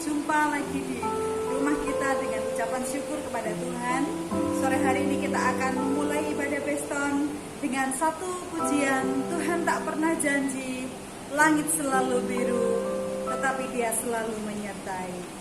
berjumpa lagi di rumah kita dengan ucapan syukur kepada Tuhan. Sore hari ini kita akan memulai ibadah Peston dengan satu pujian. Tuhan tak pernah janji langit selalu biru, tetapi Dia selalu menyertai.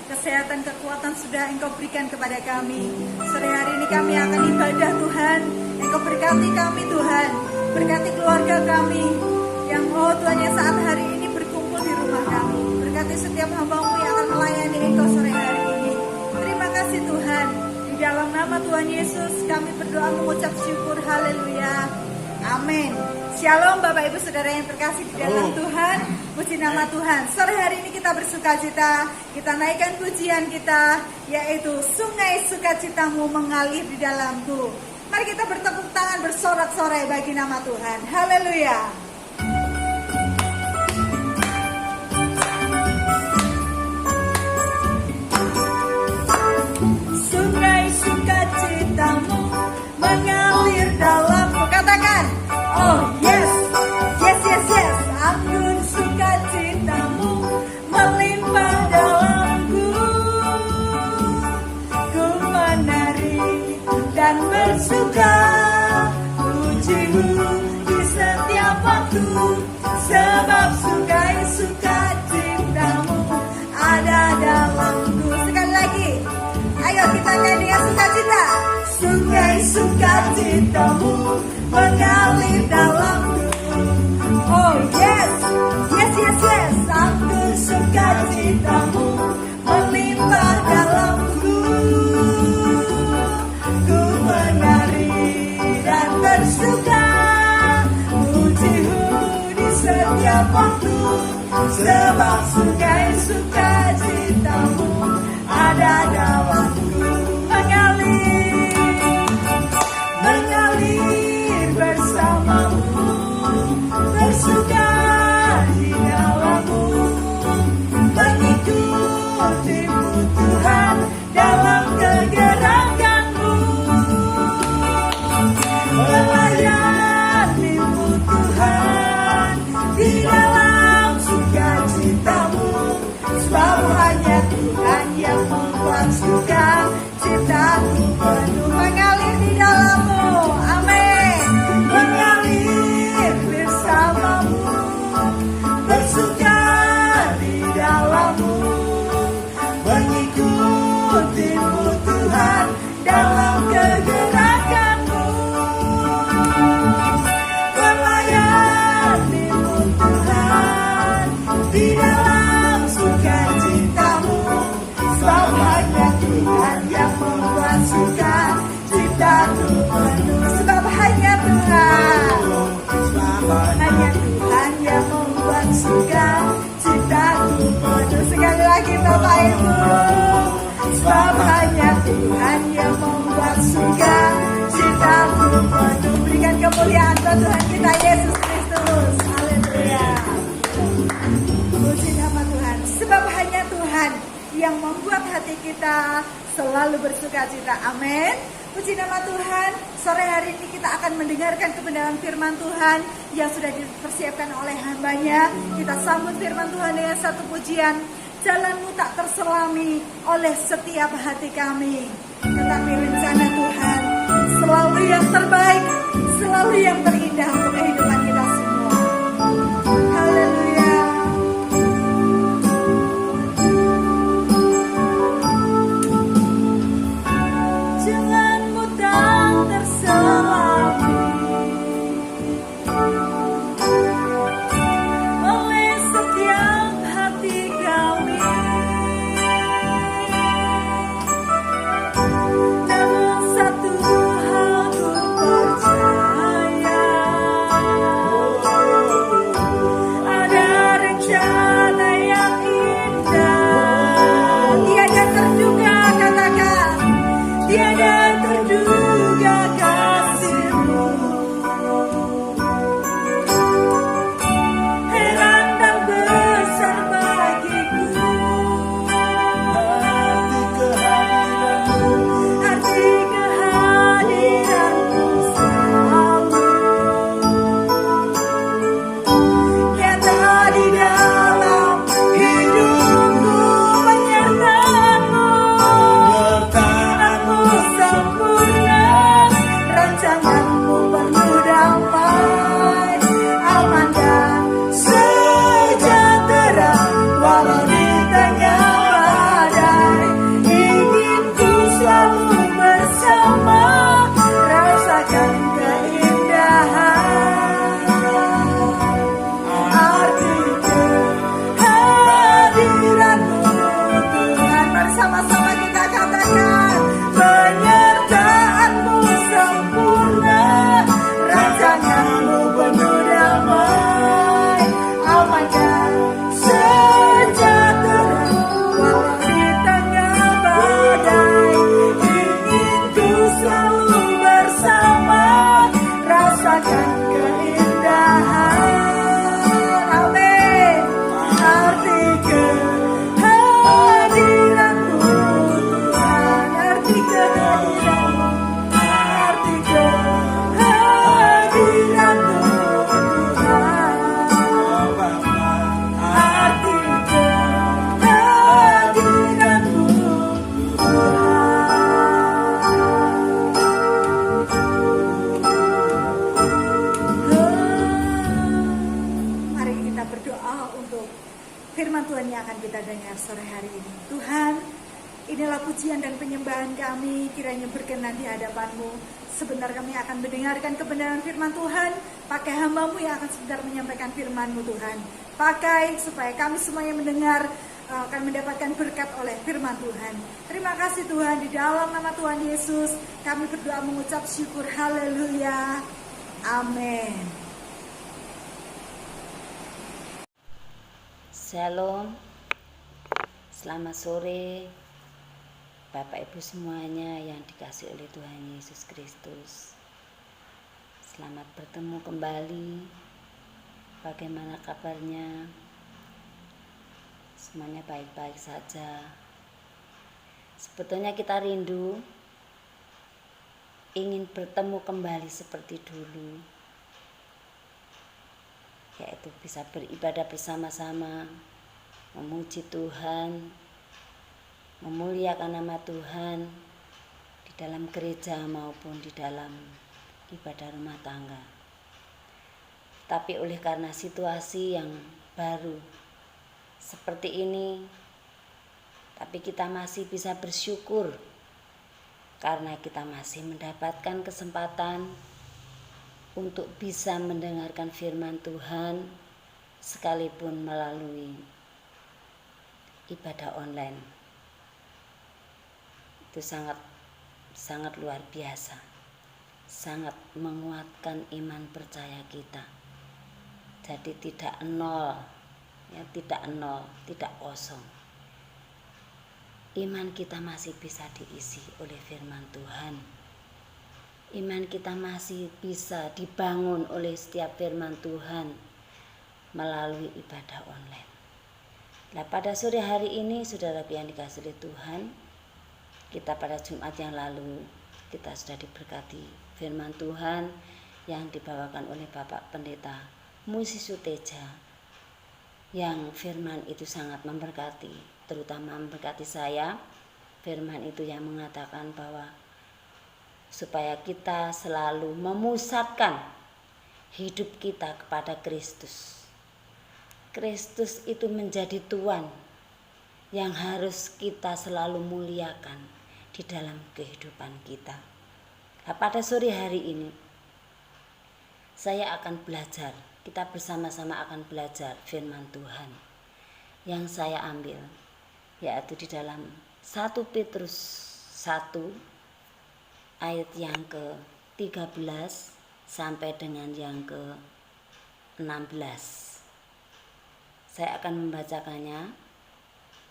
Kesehatan, kekuatan sudah Engkau berikan kepada kami. Sore hari ini kami akan ibadah Tuhan. Engkau berkati kami Tuhan. Berkati keluarga kami yang Tuhan yang saat hari ini berkumpul di rumah kami. Berkati setiap hamba-Mu yang akan melayani Engkau sore hari ini. Terima kasih Tuhan. Di dalam nama Tuhan Yesus kami berdoa mengucap syukur. Haleluya. Amin. Shalom Bapak Ibu Saudara yang terkasih di dalam Tuhan. Puji nama Tuhan. Sore hari ini kita bersukacita. Kita naikkan pujian kita, yaitu sungai sukacitamu mengalir di dalamku. Mari kita bertepuk tangan bersorak-sorai bagi nama Tuhan. Haleluya. Sungai sukacitamu mengalir dalamku. Katakan, oh yes, yes, yes, yes. Anggun sukacitamu melimpah dalamku. Ku menari dan bersuka, pujimu di setiap waktu. Sebab sungai sukacitamu ada dalamku. Sekali lagi, ayo kita nyanyi dengan sukacita. Sungai sukacitamu mengalir dalamku. Oh yes, yes, yes, yes. Anggun sukacitamu melimpah dalamku. Ku menari dan bersuka, pujimu di setiap waktu. Sebab sungai sukacitamu ada dalamku. Mengalir bersamamu, bersuka di dalammu, mengikutimu Tuhan dalam kegerakanmu, melayanimu Tuhan di dalam sukacitamu. Sebab hanya Tuhan yang membuat sukacitaku penuh. Mengalir di dalammu, amin. Mengalir bersamamu, bersuka di dalammu, mengikutimu Tuhan dalam kegerakanmu, melayanimu Tuhan di dalam sukacitamu. Sebab hanya Tuhan yang membuat sukacitaku penuh. Sebab hanya Tuhan, hanya Tuhan yang membuat sukacitaku penuh. Sekali lagi Bapak Ibu, sebab hanya Tuhan yang membuat sukacitaku penuh. Berikan kemuliaan buat Tuhan kita Yesus Kristus. Haleluya. Puji nama Tuhan. Sebab hanya Tuhan yang membuat hati kita selalu bersukacita. Amin. Puji nama Tuhan. Sore hari ini kita akan mendengarkan kebenaran firman Tuhan yang sudah dipersiapkan oleh hamba-Nya. Kita sambut firman Tuhan dengan satu pujian. Jalanmu tak terselami oleh setiap hati kami, tetapi rencana Tuhan selalu yang terbaik, selalu yang terindah untuk kehidupan kita semua. Haleluya. Jalanmu tak terselami oleh setiap hati kami, namun satu hal ku percaya, kehadiranmu Tuhan, arti kehadiranmu, arti kehadiranmu Tuhan, arti kehadiranmu Mari kita berdoa untuk firman Tuhan yang akan kita dengar sore hari ini. Tuhan, inilah pujian dan penyembahan kami, kiranya berkenan di hadapan-Mu. Sebentar kami akan mendengarkan kebenaran firman Tuhan. Pakai hamba-Mu yang akan sebentar menyampaikan firman-Mu Tuhan. Pakai supaya kami semuanya mendengar, akan mendapatkan berkat oleh firman Tuhan. Terima kasih Tuhan, di dalam nama Tuhan Yesus kami berdoa mengucap syukur. Haleluya. Amin. Shalom, selamat sore Bapak Ibu semuanya yang dikasihi oleh Tuhan Yesus Kristus. Selamat bertemu kembali. Bagaimana kabarnya? Semuanya baik-baik saja. Sebetulnya kita rindu ingin bertemu kembali seperti dulu, yaitu bisa beribadah bersama-sama, memuji Tuhan, memuliakan nama Tuhan di dalam gereja maupun di dalam ibadah rumah tangga. Tapi oleh karena situasi yang baru seperti ini, tapi kita masih bisa bersyukur karena kita masih mendapatkan kesempatan untuk bisa mendengarkan firman Tuhan sekalipun melalui ibadah online. Itu sangat luar biasa, sangat menguatkan iman percaya kita. Jadi tidak nol, ya, tidak nol, tidak kosong. Iman kita masih bisa diisi oleh firman Tuhan. Iman kita masih bisa dibangun oleh setiap firman Tuhan melalui ibadah online. Nah, pada sore hari ini, saudara yang dikasihi oleh Tuhan, kita pada Jumat yang lalu kita sudah diberkati firman Tuhan yang dibawakan oleh Bapak Pendeta Musi Suteja, yang firman itu sangat memberkati, terutama memberkati saya. Firman itu yang mengatakan bahwa supaya kita selalu memusatkan hidup kita kepada Kristus. Kristus itu menjadi Tuhan yang harus kita selalu muliakan di dalam kehidupan kita. Nah, pada sore hari ini saya akan belajar, kita bersama-sama akan belajar firman Tuhan yang saya ambil, yaitu di dalam 1 Petrus 1 ayat yang ke-13 sampai dengan yang ke-16. Saya akan membacakannya.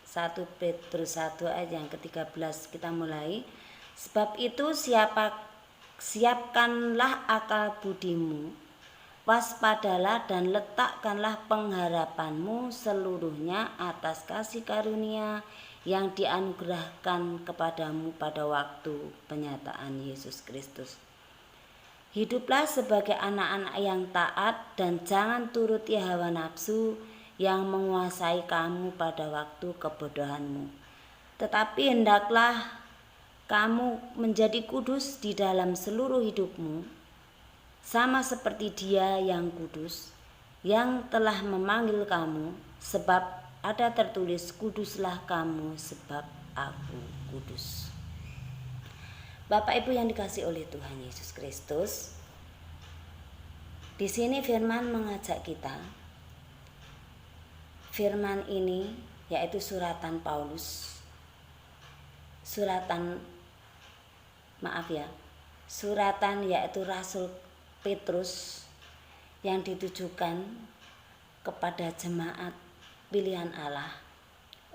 1 Petrus 1 ayat yang ke-13, kita mulai. Sebab itu siapkanlah akal budimu, waspadalah dan letakkanlah pengharapanmu seluruhnya atas kasih karunia yang dianugerahkan kepadamu pada waktu penyataan Yesus Kristus. Hiduplah sebagai anak-anak yang taat dan jangan turuti hawa nafsu yang menguasai kamu pada waktu kebodohanmu. Tetapi hendaklah kamu menjadi kudus di dalam seluruh hidupmu, sama seperti Dia yang kudus, yang telah memanggil kamu, sebab ada tertulis, kuduslah kamu sebab aku kudus. Bapak Ibu yang dikasihi oleh Tuhan Yesus Kristus, di sini firman mengajak kita. Firman ini yaitu suratan Paulus, suratan yaitu Rasul Petrus yang ditujukan kepada jemaat pilihan Allah,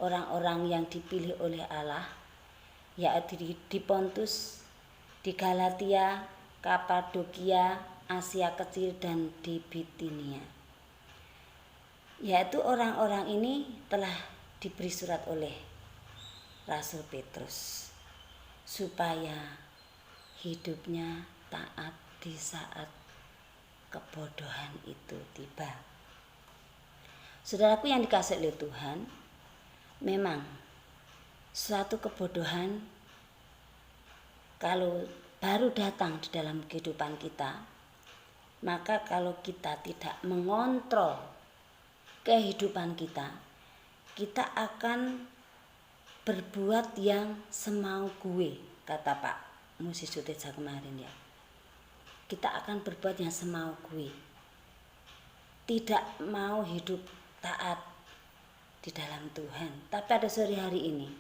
orang-orang yang dipilih oleh Allah, yaitu di Pontus, di Galatia, Kapadokia, Asia Kecil, dan di Bitinia. yaitu orang-orang ini telah diberi surat oleh Rasul Petrus supaya hidupnya taat di saat kebodohan itu tiba. Saudaraku yang dikasihi oleh Tuhan, memang suatu kebodohan kalau baru datang di dalam kehidupan kita, maka kalau kita tidak mengontrol kehidupan kita, kita akan berbuat yang semau gue, kata Pak Musisi Teja kemarin ya. Kita akan berbuat yang semau gue, tidak mau hidup taat di dalam Tuhan. Tapi pada sore hari ini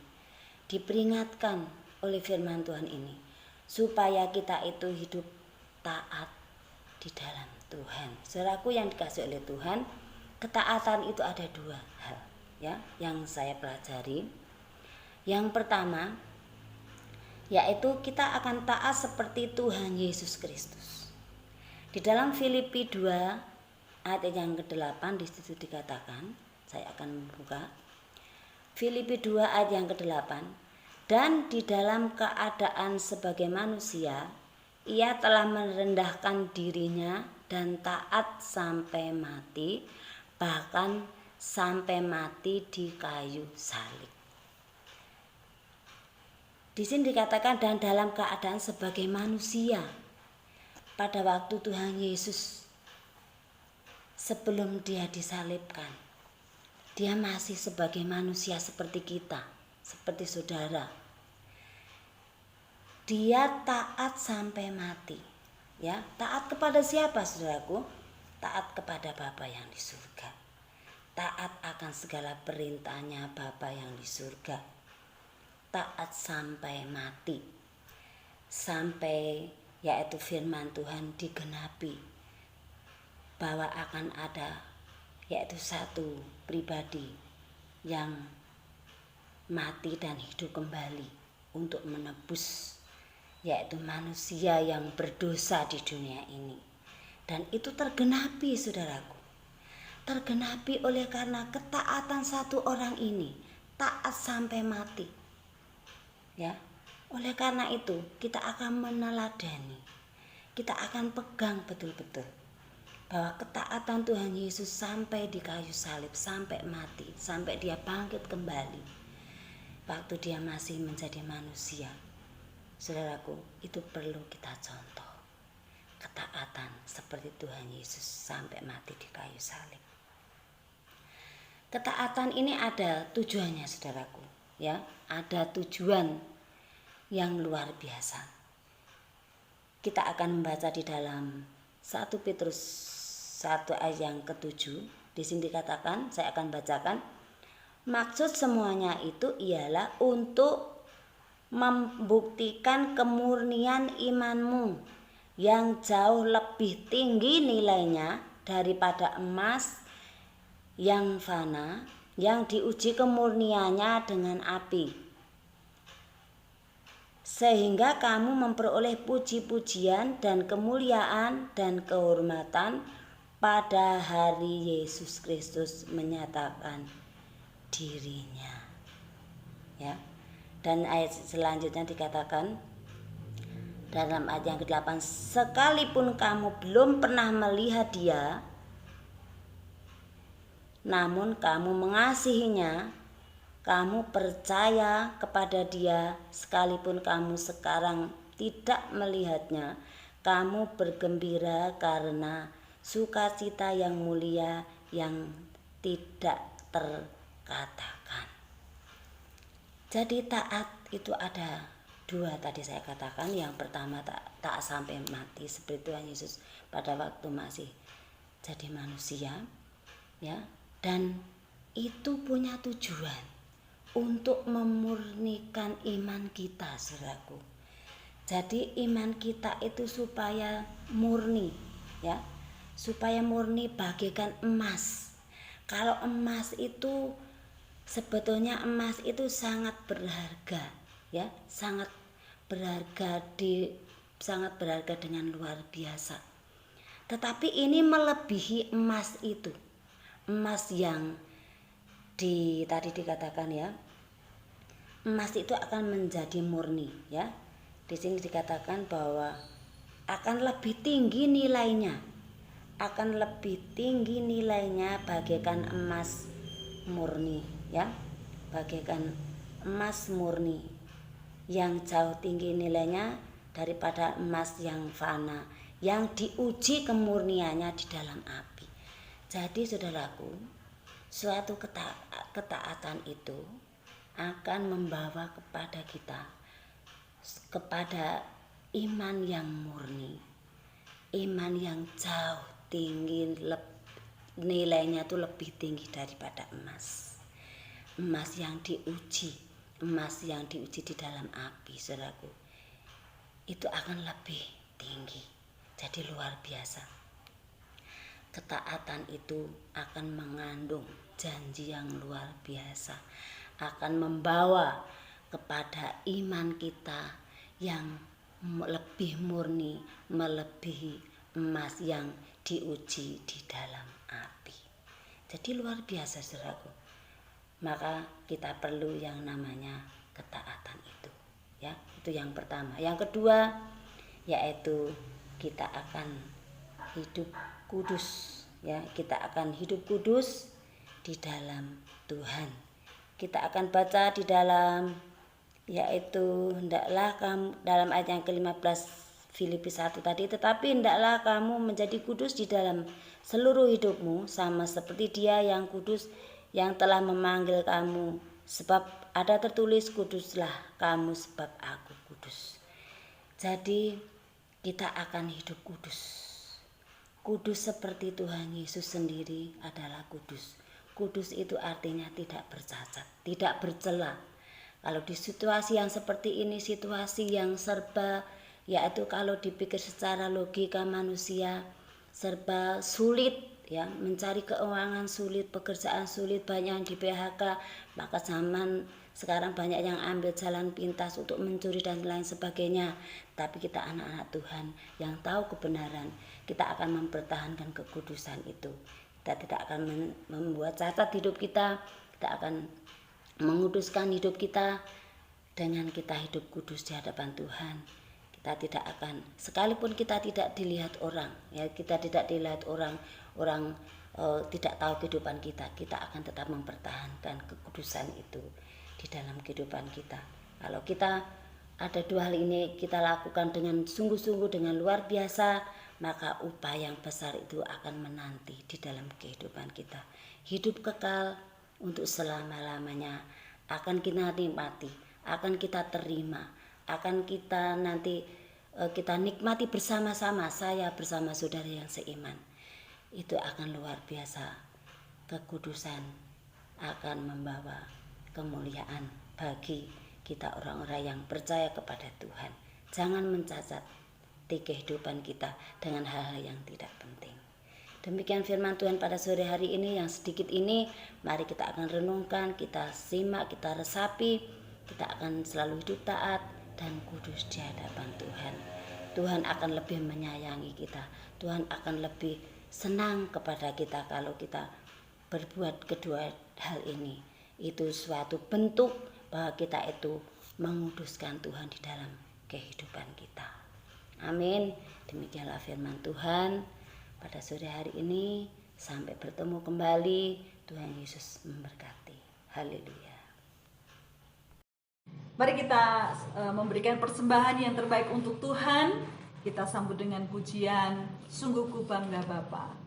diperingatkan oleh firman Tuhan ini supaya kita itu hidup taat di dalam Tuhan. Saudaraku yang dikasihi oleh Tuhan, ketaatan itu ada dua hal ya yang saya pelajari. Yang pertama yaitu kita akan taat seperti Tuhan Yesus Kristus. Di dalam Filipi 2 ayat yang ke-8 di situ dikatakan, saya akan membuka Filipi 2 ayat yang ke-8, dan di dalam keadaan sebagai manusia ia telah merendahkan dirinya dan taat sampai mati, bahkan sampai mati di kayu salib. Di sini dikatakan dan dalam keadaan sebagai manusia. Pada waktu Tuhan Yesus sebelum dia disalibkan, dia masih sebagai manusia seperti kita, seperti saudara. Dia taat sampai mati. Ya, taat kepada siapa, saudaraku? Taat kepada Bapa yang di surga. Taat akan segala perintahnya Bapa yang di surga. Taat sampai mati. Sampai yaitu firman Tuhan digenapi, bahwa akan ada yaitu satu pribadi yang mati dan hidup kembali untuk menebus yaitu manusia yang berdosa di dunia ini. Dan itu tergenapi, saudaraku. Tergenapi oleh karena ketaatan satu orang ini, taat sampai mati. Ya. Oleh karena itu, kita akan meneladani. Kita akan pegang betul-betul bahwa ketaatan Tuhan Yesus sampai di kayu salib, sampai mati, sampai dia bangkit kembali. Waktu dia masih menjadi manusia. Saudaraku, itu perlu kita contoh. Ketaatan seperti Tuhan Yesus sampai mati di kayu salib. Ketaatan ini ada tujuannya, saudaraku. Ya, ada tujuan yang luar biasa. Kita akan membaca di dalam 1 Petrus 1 ayat yang ke-7. Di sini dikatakan, saya akan bacakan. Maksud semuanya itu ialah untuk membuktikan kemurnian imanmu yang jauh lebih tinggi nilainya daripada emas yang fana, yang diuji kemurniannya dengan api, sehingga kamu memperoleh puji-pujian dan kemuliaan dan kehormatan pada hari Yesus Kristus menyatakan dirinya. Ya. Dan ayat selanjutnya dikatakan dalam ayat yang ke-8, sekalipun kamu belum pernah melihat dia, namun kamu mengasihinya, kamu percaya kepada dia, sekalipun kamu sekarang tidak melihatnya, kamu bergembira karena sukacita yang mulia yang tidak terkatakan. Jadi taat itu ada dua tadi saya katakan. Yang pertama taat sampai mati seperti Tuhan Yesus pada waktu masih jadi manusia, ya. Dan itu punya tujuan untuk memurnikan iman kita, saudaraku. Jadi iman kita itu supaya murni, ya, supaya murni bagaikan emas. Kalau emas itu sebetulnya emas itu sangat berharga, ya, sangat berharga dengan luar biasa. Tetapi ini melebihi emas itu. emas yang tadi dikatakan ya, emas itu akan menjadi murni ya. Di sini dikatakan bahwa akan lebih tinggi nilainya, bagaikan emas murni ya, bagaikan emas murni yang jauh tinggi nilainya daripada emas yang fana, yang diuji kemurniannya di dalam api. Jadi saudaraku, suatu ketaatan itu akan membawa kepada kita kepada iman yang murni, iman yang jauh tinggi, nilainya itu lebih tinggi daripada emas yang diuji, emas yang diuji di dalam api, saudaraku, itu akan lebih tinggi. Jadi luar biasa. Ketaatan itu akan mengandung janji yang luar biasa, akan membawa kepada iman kita yang lebih murni, melebihi emas yang diuji di dalam api. Jadi luar biasa, saudaraku. Maka kita perlu yang namanya ketaatan itu ya. Itu yang pertama. Yang kedua yaitu kita akan hidup kudus ya. Kita akan hidup kudus di dalam Tuhan. Kita akan baca di dalam yaitu hendaklah kamu, dalam ayat yang ke-15 Filipi 1 tadi, tetapi hendaklah kamu menjadi kudus di dalam seluruh hidupmu, sama seperti Dia yang kudus yang telah memanggil kamu, sebab ada tertulis, kuduslah kamu sebab aku kudus. Jadi kita akan hidup kudus. Kudus seperti Tuhan Yesus sendiri adalah kudus. Kudus itu artinya tidak bercacat, tidak bercela. Kalau di situasi yang seperti ini, situasi yang serba, yaitu kalau dipikir secara logika manusia, serba sulit ya, mencari keuangan sulit, pekerjaan sulit, banyak yang di PHK, maka zaman sekarang banyak yang ambil jalan pintas untuk mencuri dan lain sebagainya. Tapi kita anak-anak Tuhan yang tahu kebenaran, kita akan mempertahankan kekudusan itu. Kita tidak akan membuat cacat hidup kita akan menguduskan hidup kita dengan kita hidup kudus di hadapan Tuhan. Kita tidak akan, sekalipun kita tidak dilihat orang ya, kita tidak dilihat orang tidak tahu kehidupan kita akan tetap mempertahankan kekudusan itu di dalam kehidupan kita. Kalau kita ada dua hal ini kita lakukan dengan sungguh-sungguh, dengan luar biasa, maka upaya yang besar itu akan menanti di dalam kehidupan kita. Hidup kekal untuk selama-lamanya akan kita nikmati, akan kita terima, akan kita nanti kita nikmati bersama-sama, saya bersama saudara yang seiman. Itu akan luar biasa. Kekudusan akan membawa kemuliaan bagi kita orang-orang yang percaya kepada Tuhan. Jangan mencacat di kehidupan kita dengan hal-hal yang tidak penting. Demikian firman Tuhan pada sore hari ini, yang sedikit ini mari kita akan renungkan, kita simak, kita resapi. Kita akan selalu hidup taat dan kudus di hadapan Tuhan. Tuhan akan lebih menyayangi kita. Tuhan akan lebih senang kepada kita kalau kita berbuat kedua hal ini. Itu suatu bentuk bahwa kita itu menguduskan Tuhan di dalam kehidupan kita. Amin. Demikianlah firman Tuhan pada sore hari ini. Sampai bertemu kembali. Tuhan Yesus memberkati. Haleluya. Mari kita memberikan persembahan yang terbaik untuk Tuhan. Kita sambut dengan pujian Sungguh Ku Bangga Bapa.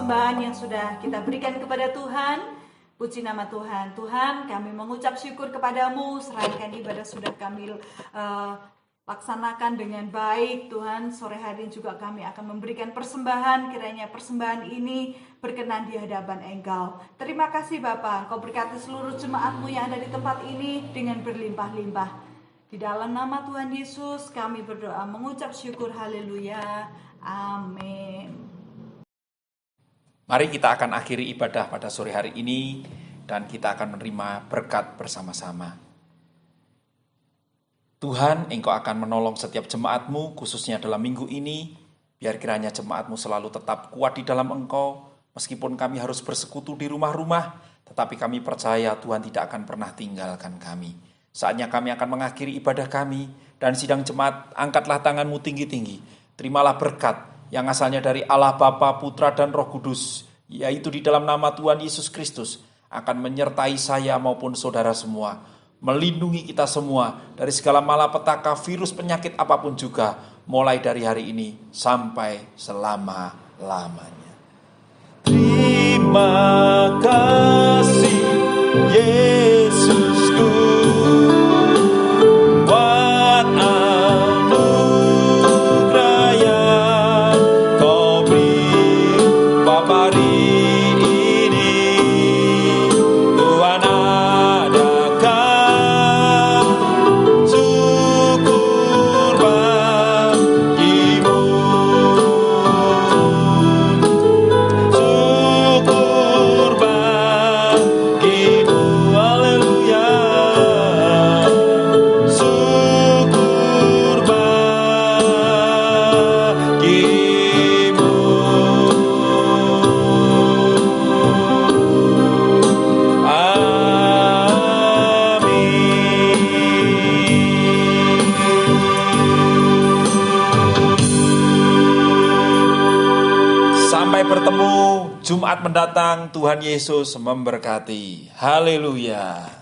persembahan yang sudah kita berikan kepada Tuhan. Puji nama Tuhan. Tuhan, kami mengucap syukur kepadamu, serahkan ibadah sudah kami laksanakan dengan baik. Tuhan, sore hari ini juga kami akan memberikan persembahan, kiranya persembahan ini berkenan di hadapan Engkau. Terima kasih Bapa, Engkau berkati seluruh jemaat-Mu yang ada di tempat ini dengan berlimpah-limpah. Di dalam nama Tuhan Yesus kami berdoa mengucap syukur, haleluya, amin. Mari kita akan akhiri ibadah pada sore hari ini dan kita akan menerima berkat bersama-sama. Tuhan, Engkau akan menolong setiap jemaat-Mu, khususnya dalam minggu ini, biar kiranya jemaat-Mu selalu tetap kuat di dalam Engkau, meskipun kami harus bersekutu di rumah-rumah, tetapi kami percaya Tuhan tidak akan pernah tinggalkan kami. Saatnya kami akan mengakhiri ibadah kami, dan sidang jemaat, angkatlah tanganmu tinggi-tinggi, terimalah berkat yang asalnya dari Allah Bapa, Putra, dan Roh Kudus, yaitu di dalam nama Tuhan Yesus Kristus, akan menyertai saya maupun saudara semua, melindungi kita semua dari segala malapetaka, virus, penyakit apapun juga, mulai dari hari ini sampai selama-lamanya. Terima kasih Yesusku, buat anugerah yang Kau beri papari ini. Tuhan adakan syukur bagimu, syukur bagimu, haleluya, syukur bagimu. Sampai bertemu Jumat mendatang. Tuhan Yesus memberkati. Haleluya.